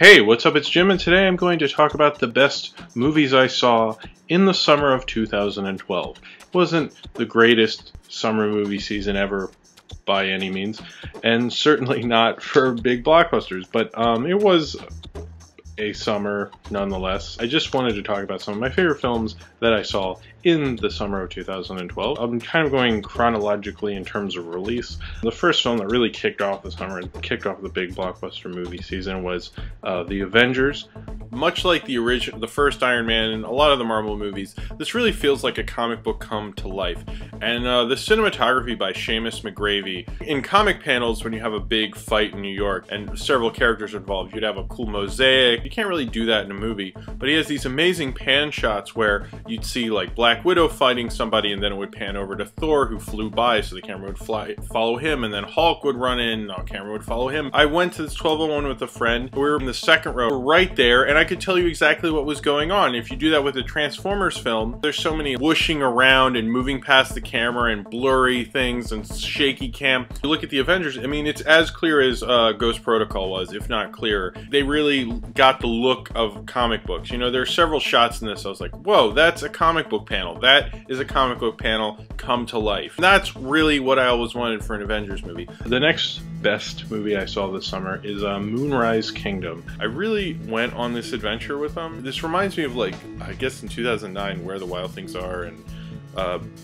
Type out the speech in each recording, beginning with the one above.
Hey, what's up? It's Jim, and today I'm going to talk about the best movies I saw in the summer of 2012. It wasn't the greatest summer movie season ever by any means, and certainly not for big blockbusters, but it was a summer nonetheless. I just wanted to talk about some of my favorite films that I saw in the summer of 2012. I'm kind of going chronologically in terms of release. The first film that really kicked off the summer and kicked off the big blockbuster movie season was The Avengers. Much like the first Iron Man and a lot of the Marvel movies, this really feels like a comic book come to life. And the cinematography by Seamus McGravy. In comic panels, when you have a big fight in New York and several characters involved, you'd have a cool mosaic. You can't really do that in a movie, but he has these amazing pan shots where you'd see like Black Widow fighting somebody, and then it would pan over to Thor, who flew by, so the camera would follow him, and then Hulk would run in, and the camera would follow him. I went to this 1201 with a friend. We were in the second row, right there, and I could tell you exactly what was going on. If you do that with a Transformers film, there's so many whooshing around and moving past the camera and blurry things and shaky cam. You look at the Avengers, I mean, it's as clear as Ghost Protocol was, if not clearer. They really got the look of comic books. You know, there are several shots in this I was like, whoa, that's a comic book panel. That is a comic book panel come to life. That's really what I always wanted for an Avengers movie. The next best movie I saw this summer is Moonrise Kingdom. I really went on this adventure with them. This reminds me of, like, I guess in 2009, Where the Wild Things Are, and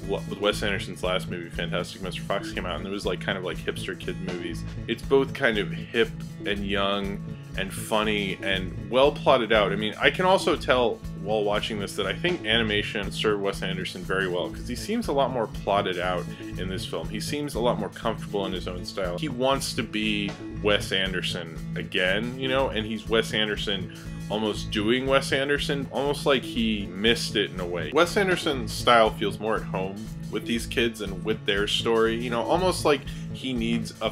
with Wes Anderson's last movie, Fantastic Mr. Fox, came out, and it was like kind of like hipster kid movies. It's both kind of hip and young and funny and well plotted out. I mean, I can also tell while watching this that I think animation served Wes Anderson very well, because he seems a lot more plotted out in this film. He seems a lot more comfortable in his own style. He wants to be Wes Anderson again, you know, and he's Wes Anderson almost doing Wes Anderson, almost like he missed it in a way. Wes Anderson's style feels more at home with these kids and with their story, you know, almost like he needs a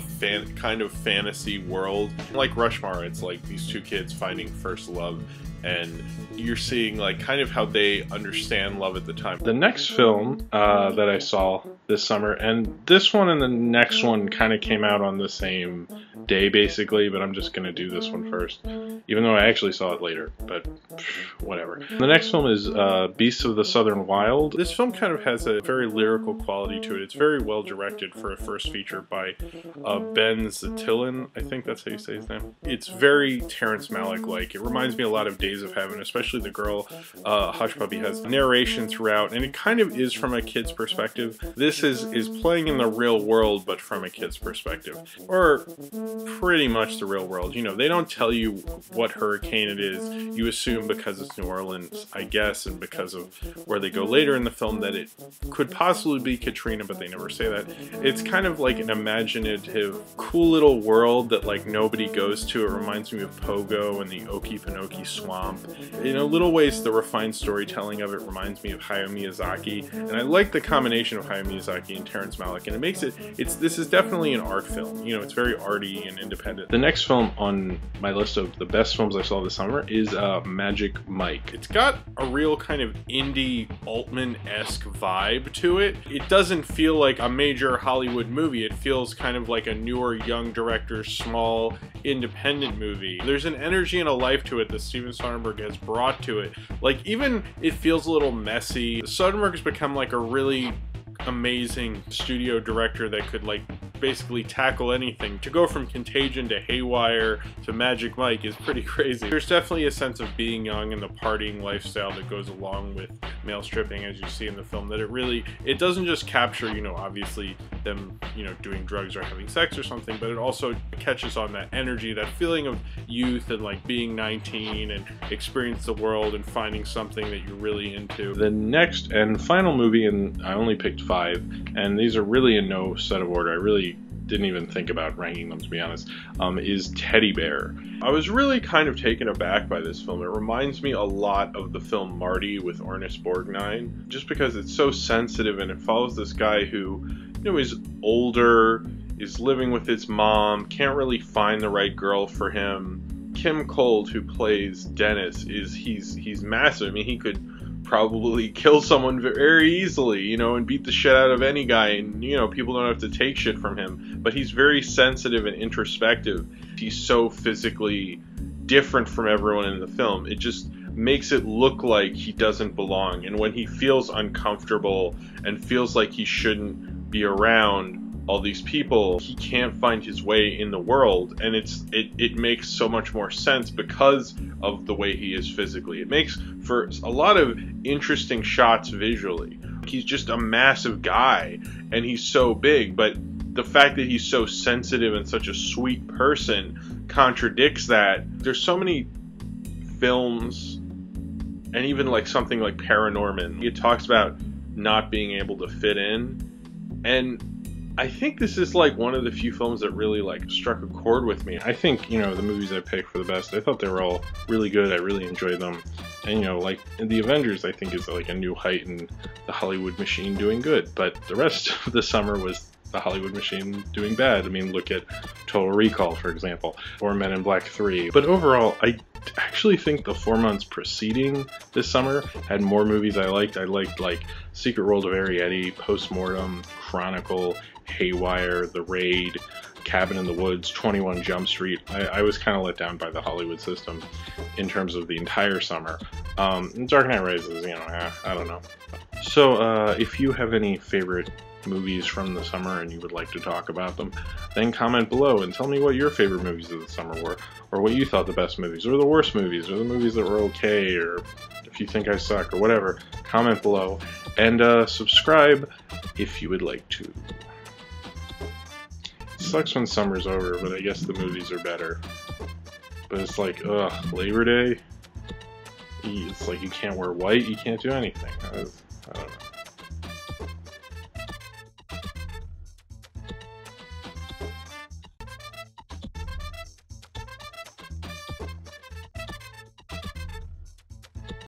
kind of fantasy world. Like Rushmore, it's like these two kids finding first love, and you're seeing like kind of how they understand love at the time. The next film that I saw this summer, and this one and the next one kind of came out on the same day basically, but I'm just gonna do this one first, even though I actually saw it later, but whatever. The next film is Beasts of the Southern Wild. This film kind of has a very lyrical quality to it. It's very well directed for a first feature by Ben Zatilin, I think that's how you say his name. It's very Terrence Malick-like. It reminds me a lot of Days of Heaven, especially the girl, Hush Puppy, has narration throughout, and it kind of is from a kid's perspective. This is playing in the real world, but from a kid's perspective. Or pretty much the real world. You know, they don't tell you what hurricane it is. You assume because it's New Orleans, I guess, and because of where they go later in the film that it could possibly be Katrina, but they never say that. It's kind of like an imaginative, cool little world that like nobody goes to. It reminds me of Pogo and the Okefenokee Swamp. In a little ways, the refined storytelling of it reminds me of Hayao Miyazaki, and I like the combination of Hayao Miyazaki and Terrence Malick, and it makes this is definitely an art film. You know, it's very arty and independent. The next film on my list of the best films I saw this summer is Magic Mike. It's got a real kind of indie Altman-esque vibe to it. It doesn't feel like a major Hollywood movie. It feels kind of like a newer, young director's small, independent movie. There's an energy and a life to it that Steven Soderbergh has brought to it. Like, even it feels a little messy. Soderbergh has become like a really amazing studio director that could like basically tackle anything. To go from Contagion to Haywire to Magic Mike is pretty crazy. There's definitely a sense of being young and the partying lifestyle that goes along with male stripping, as you see in the film, that it doesn't just capture, you know, obviously them, you know, doing drugs or having sex or something, but it also catches on that energy, that feeling of youth and like being 19 and experience the world and finding something that you're really into. The next and final movie, and I only picked 5, and these are really in no set of order. I really didn't even think about ranking them, to be honest, is Teddy Bear. I was really kind of taken aback by this film. It reminds me a lot of the film Marty with Ernest Borgnine, just because it's so sensitive and it follows this guy who, you know, is older, is living with his mom, can't really find the right girl for him. Kim Cold, who plays Dennis, he's massive. I mean, he could probably kill someone very easily, you know, and beat the shit out of any guy, and, you know, people don't have to take shit from him. But he's very sensitive and introspective. He's so physically different from everyone in the film. It just makes it look like he doesn't belong. And when he feels uncomfortable and feels like he shouldn't be around all these people, he can't find his way in the world. And it makes so much more sense because of the way he is physically. It makes for a lot of interesting shots visually. He's just a massive guy and he's so big, but the fact that he's so sensitive and such a sweet person contradicts that. There's so many films, and even like something like Paranorman, it talks about not being able to fit in, and I think this is like one of the few films that really like struck a chord with me. I think, you know, the movies I picked for the best, I thought they were all really good. I really enjoyed them. And, you know, like the Avengers, I think is like a new height in the Hollywood machine doing good. But the rest of the summer was the Hollywood machine doing bad. I mean, look at Total Recall, for example, or Men in Black 3. But overall, I actually think the 4 months preceding this summer had more movies I liked. I liked like Secret World of Arrietty, Postmortem, Chronicle, Haywire, The Raid, Cabin in the Woods, 21 Jump Street. I was kind of let down by the Hollywood system in terms of the entire summer. Dark Knight Rises, you know, I don't know. So if you have any favorite movies from the summer and you would like to talk about them, then comment below and tell me what your favorite movies of the summer were, or what you thought the best movies, or the worst movies, or the movies that were okay, or if you think I suck, or whatever. Comment below, and subscribe if you would like to. It sucks when summer's over, but I guess the movies are better. But it's like, ugh, Labor Day? It's like you can't wear white, you can't do anything. I don't know.